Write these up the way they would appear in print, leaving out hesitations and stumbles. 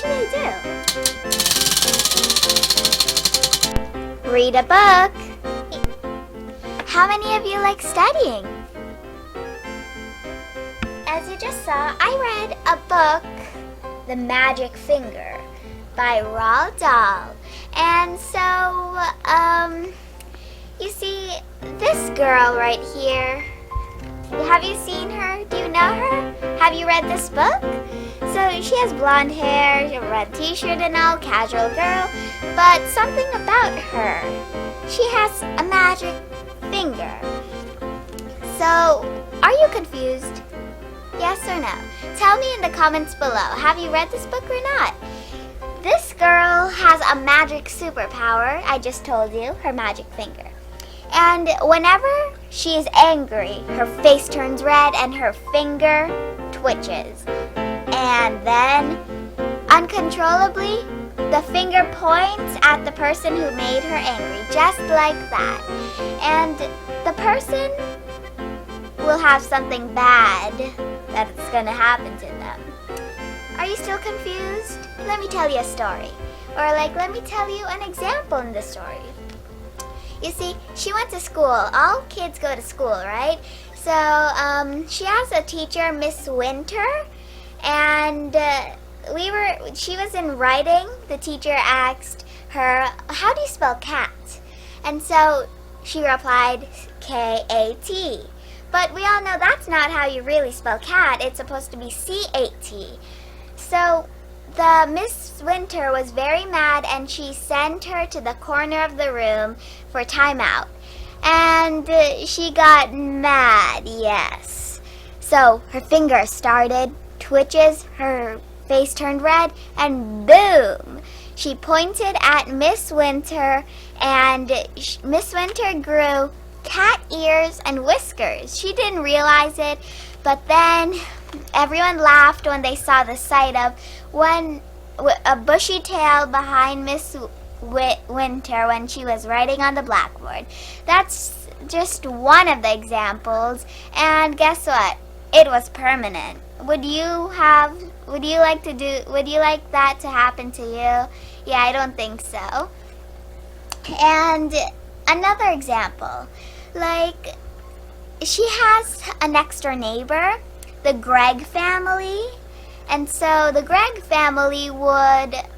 should I do? Read a book. How many of you like studying? As you just saw, I read a book, The Magic Finger by Roald Dahl. And so, you see, this girl right here, have you seen her? Do you know her? Have you read this book? So she has blonde hair, a red t-shirt and all, casual girl, but something about her. She has a magic finger. So, are you confused? Yes or no? Tell me in the comments below. Have you read this book or not? This girl has a magic superpower. I just told you, her magic finger. And whenever she is angry, her face turns red and her finger twitches. And then, uncontrollably, the finger points at the person who made her angry, just like that. And the person will have something bad that's gonna happen to them. Are you still confused? Let me tell you a story. Or let me tell you an example in the story. You see, she went to school. All kids go to school, right? So, she has a teacher, Miss Winter, and she was in writing. The teacher asked her, how do you spell cat? And so she replied, K-A-T. But we all know that's not how you really spell cat. It's supposed to be C-A-T. So the Miss Winter was very mad and she sent her to the corner of the room for timeout. And she got mad, yes. So her finger started twitches, her face turned red, and boom! She pointed at Miss Winter, and Miss Winter grew cat ears and whiskers. She didn't realize it, but then everyone laughed when they saw the sight of a bushy tail behind Miss Winter when she was writing on the blackboard. That's just one of the examples, and guess what? It was permanent. Would you like that to happen to you? Yeah, I don't think so. And another example, she has a next door neighbor, the Gregg family. And so the Gregg family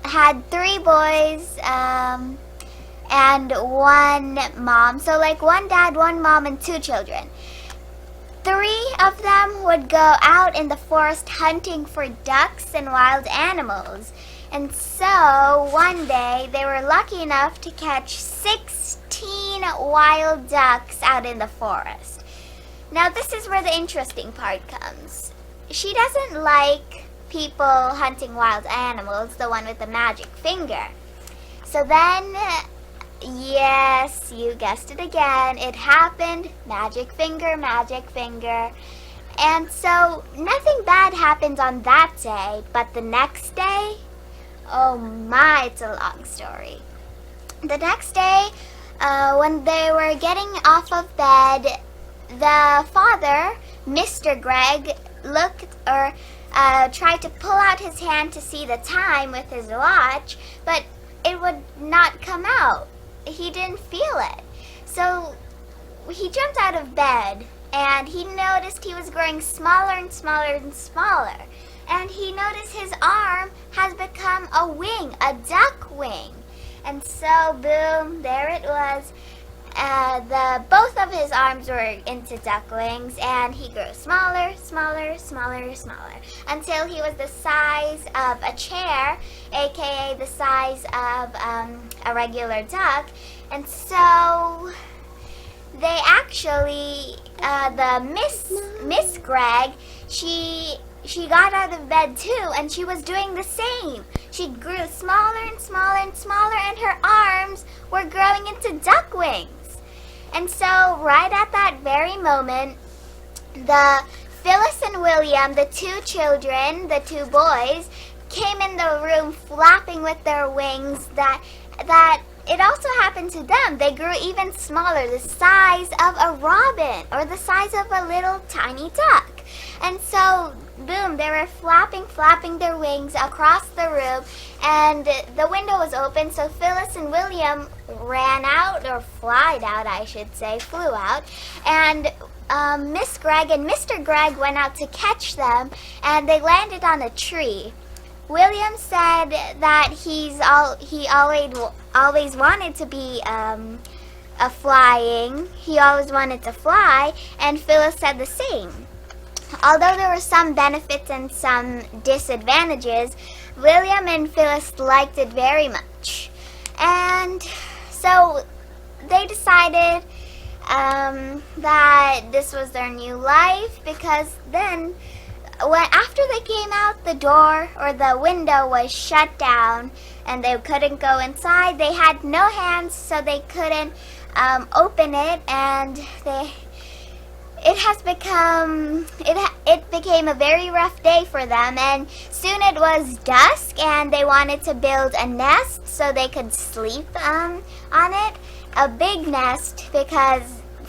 had 3 boys and 1 mom. So one dad, 1 mom, and 2 children. 3 of them would go out in the forest hunting for ducks and wild animals. And so one day they were lucky enough to catch 16 wild ducks out in the forest. Now this is where the interesting part comes. She doesn't like people hunting wild animals, the one with the magic finger. So then, yes, you guessed it again, it happened. Magic finger, magic finger. And so nothing bad happened on that day, but the next day, oh my, it's a long story. The next day, when they were getting off of bed, the father, Mr. Gregg, tried to pull out his hand to see the time with his watch, but it would not come out. He didn't feel it. So he jumped out of bed and he noticed he was growing smaller and smaller and smaller. And he noticed his arm has become a wing, a duck wing. And so, boom, there it was. Both of his arms were into duck wings, and he grew smaller, smaller, smaller, smaller, until he was the size of a chair, aka the size of a regular duck. And so they actually, Miss Gregg, she got out of bed too, and she was doing the same. She grew smaller and smaller and smaller, and her arms were growing into duck wings. And so right at that very moment, Phyllis and William, the 2 children, the 2 boys, came in the room flapping with their wings that it also happened to them. They grew even smaller, the size of a robin or the size of a little tiny duck. And so boom, they were flapping their wings across the room, and the window was open, so Phyllis and William ran out, or flew out, I should say, flew out, and Miss Gregg and Mr. Gregg went out to catch them, and they landed on a tree. William said that he always wanted to be he always wanted to fly, and Phyllis said the same. Although there were some benefits and some disadvantages, William and Phyllis liked it very much. And so they decided that this was their new life, because then after they came out, the door or the window was shut down and they couldn't go inside. They had no hands, so they couldn't open it, and it became a very rough day for them, and soon it was dusk, and they wanted to build a nest so they could sleep on it. A big nest, because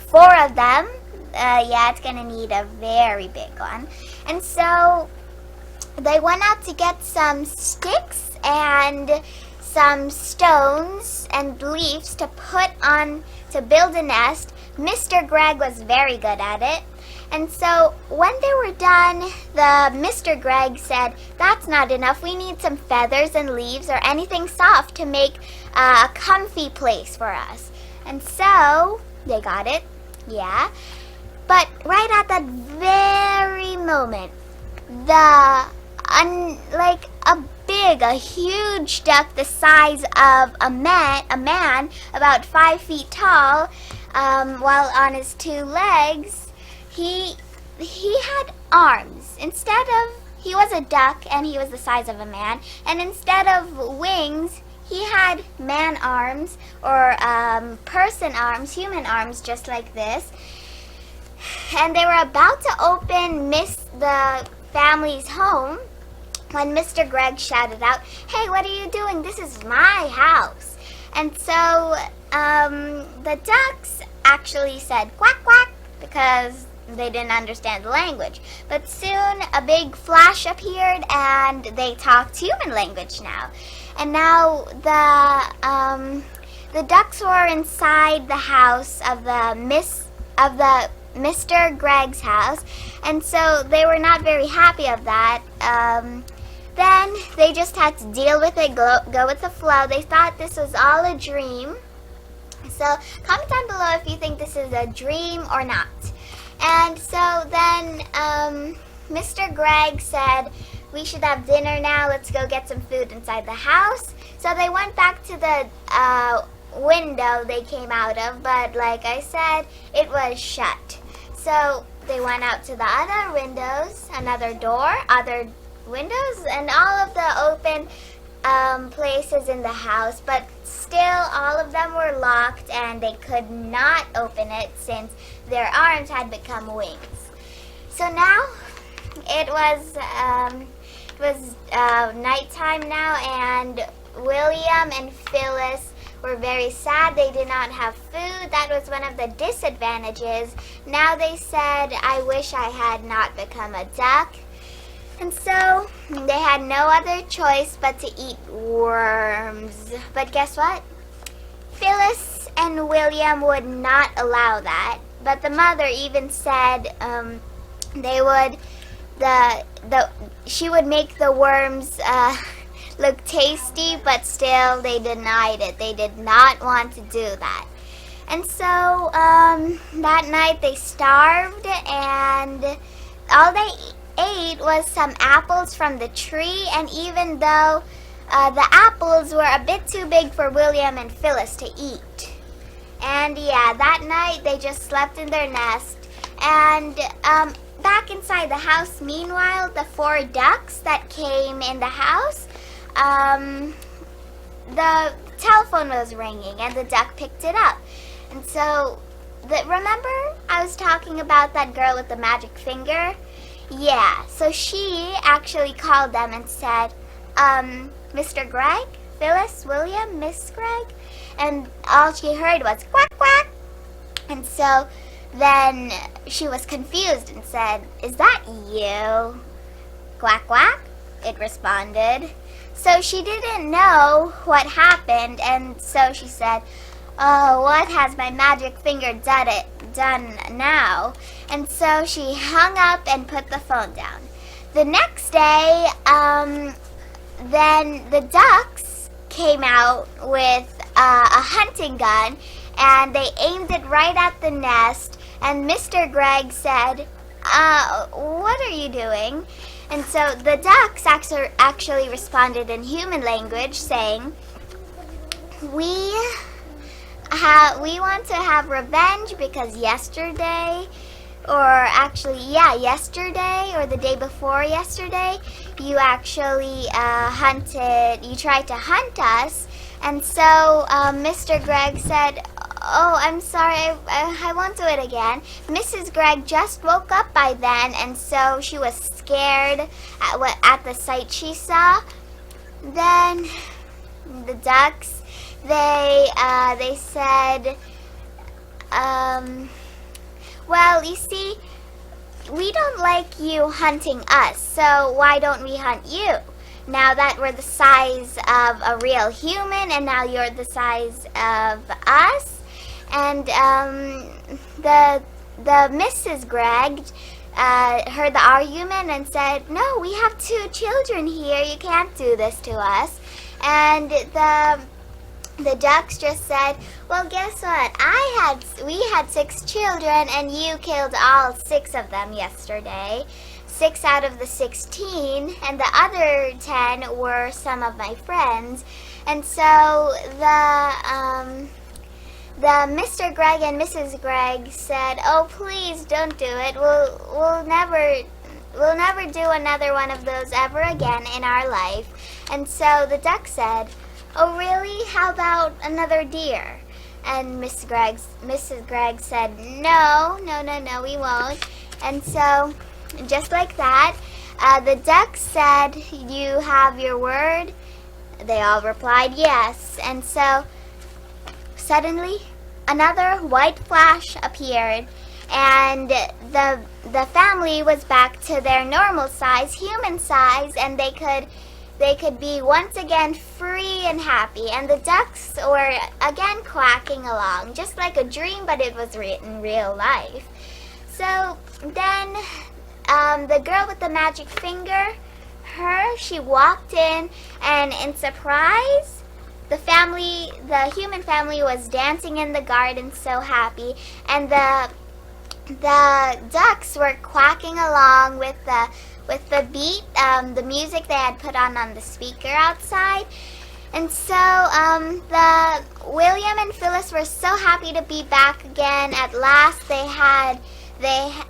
4 of them, it's gonna need a very big one. And so they went out to get some sticks and some stones and leaves to build a nest. Mr. Gregg was very good at it. And so when they were done, Mr. Gregg said, "That's not enough. We need some feathers and leaves or anything soft to make a comfy place for us." And so they got it, yeah. But right at that very moment, a huge duck the size of a man about 5 feet tall, while on his 2 legs, he had arms. He was a duck and he was the size of a man, and instead of wings, he had man arms, or person arms, human arms, just like this. And they were about to open the family's home when Mr. Gregg shouted out, "Hey, what are you doing? This is my house." And so the ducks actually said quack quack, because they didn't understand the language. But soon a big flash appeared and they talked human language now. And now the ducks were inside the house of Mr. Gregg's house, and so they were not very happy of that. Then they just had to deal with it, go with the flow. They thought this was all a dream. So comment down below if you think this is a dream or not. And so then Mr. Gregg said, "We should have dinner now. Let's go get some food inside the house." So they went back to the window they came out of, but like I said, it was shut. So they went out to the other windows, another door, other windows, and all of the open places in the house, but still all of them were locked and they could not open it since their arms had become wings. So now it was nighttime now, and William and Phyllis were very sad. They did not have food. That was one of the disadvantages. Now they said, "I wish I had not become a duck." And so they had no other choice but to eat worms. But guess what? Phyllis and William would not allow that. But the mother even said she would make the worms look tasty, but still they denied it. They did not want to do that. And so that night they starved, and all they ate was some apples from the tree, and even though the apples were a bit too big for William and Phyllis to eat. And yeah, that night they just slept in their nest. And back inside the house, meanwhile, the 4 ducks that came in the house, the telephone was ringing and the duck picked it up. And so, remember I was talking about that girl with the magic finger? Yeah, so she actually called them and said, "Mr. Gregg, Phyllis, William, Miss Gregg?" And all she heard was quack quack. And so then she was confused and said, "Is that you?" Quack, quack, it responded. So she didn't know what happened, and so she said, "Oh, what has my magic finger done now?" And so she hung up and put the phone down. The next day, then the ducks came out with a hunting gun, and they aimed it right at the nest, and Mr. Gregg said, "What are you doing?" And so the ducks actually responded in human language, saying, we want to have revenge because yesterday or the day before yesterday, you actually you tried to hunt us. And so Mr. Gregg said, "Oh, I'm sorry, I won't do it again." Mrs. Gregg just woke up by then, and so she was scared at the sight she saw. Then the ducks, they said, "Well, you see, we don't like you hunting us, so why don't we hunt you? Now that we're the size of a real human, and now you're the size of us." And the Mrs. Gregg heard the argument and said, "No, we have 2 children here. You can't do this to us." And the ducks just said, "Well, guess what? We had 6 children, and you killed all 6 of them yesterday. 6 out of the 16, and the other 10 were some of my friends." And so the Mr. Gregg and Mrs. Gregg said, "Oh, please don't do it. We'll never do another one of those ever again in our life." And so the duck said, "Oh, really? How about another deer?" And Mrs. Gregg said, No, we won't." And so, just like that, the ducks said, "You have your word?" They all replied yes. And so, suddenly, another white flash appeared, and the family was back to their normal size, human size, and they could be once again free and happy. And the ducks were again quacking along, just like a dream, but it was in real life. So then the girl with the magic finger, she walked in, and in surprise, the human family was dancing in the garden, so happy, and the ducks were quacking along with the beat, the music they had put on the speaker outside. And so the William and Phyllis were so happy to be back again. At last, they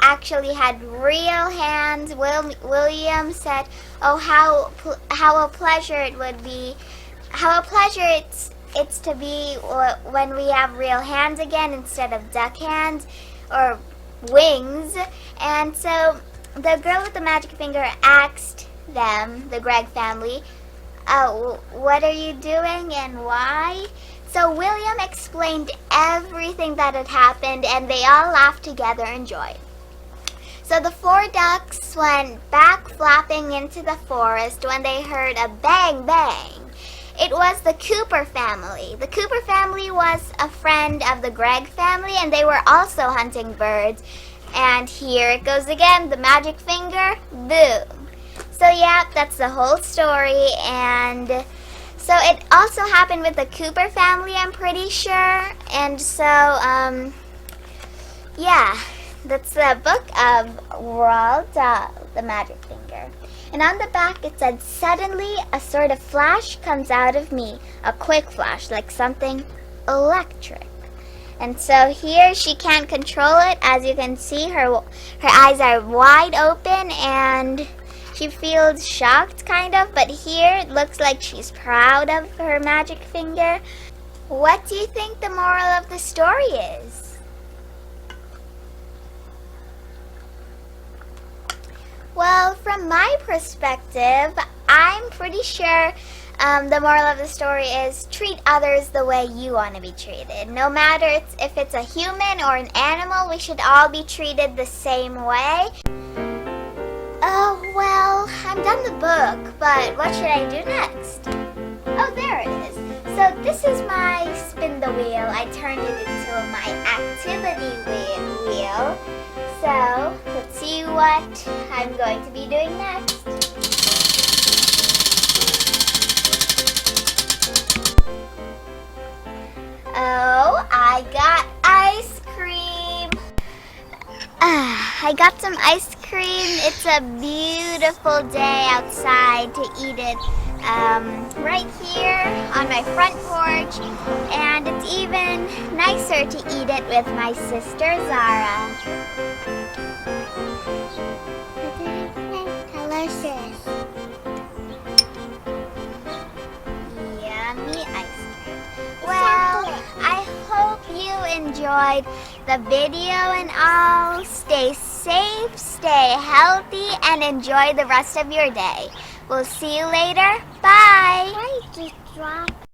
actually had real hands. William said, "Oh, how a pleasure it would be. How a pleasure it's to be when we have real hands again instead of duck hands or wings." And so the girl with the magic finger asked them, the Gregg family, "What are you doing and why?" So William explained everything that had happened, and they all laughed together and joyed. So the 4 ducks went back flapping into the forest when they heard a bang bang. It was the Cooper family. The Cooper family was a friend of the Gregg family, and they were also hunting birds. And here it goes again, the magic finger, boom. So yeah, that's the whole story. And so it also happened with the Cooper family, I'm pretty sure. And so, yeah, that's the book of Roald Dahl, The Magic Finger. And on the back it said, "Suddenly a sort of flash comes out of me, a quick flash, like something electric." And so here she can't control it. As you can see, her eyes are wide open, and she feels shocked, kind of. But here it looks like she's proud of her magic finger. What do you think the moral of the story is? Well, from my perspective, I'm pretty sure the moral of the story is treat others the way you want to be treated. No matter if it's a human or an animal, we should all be treated the same way. Oh, well, I'm done the book, but what should I do next? Oh, there it is. So this is my spin the wheel. I turned it into my activity wheel. So let's see what I'm going to be doing next. Oh, I got ice cream. I got some ice cream. It's a beautiful day outside to eat it right here on my front porch. And it's even nicer to eat it with my sister Zara. Delicious. Yummy ice cream. Well, I hope you enjoyed the video and all. Stay safe, stay healthy, and enjoy the rest of your day. We'll see you later. Bye. Why did you drop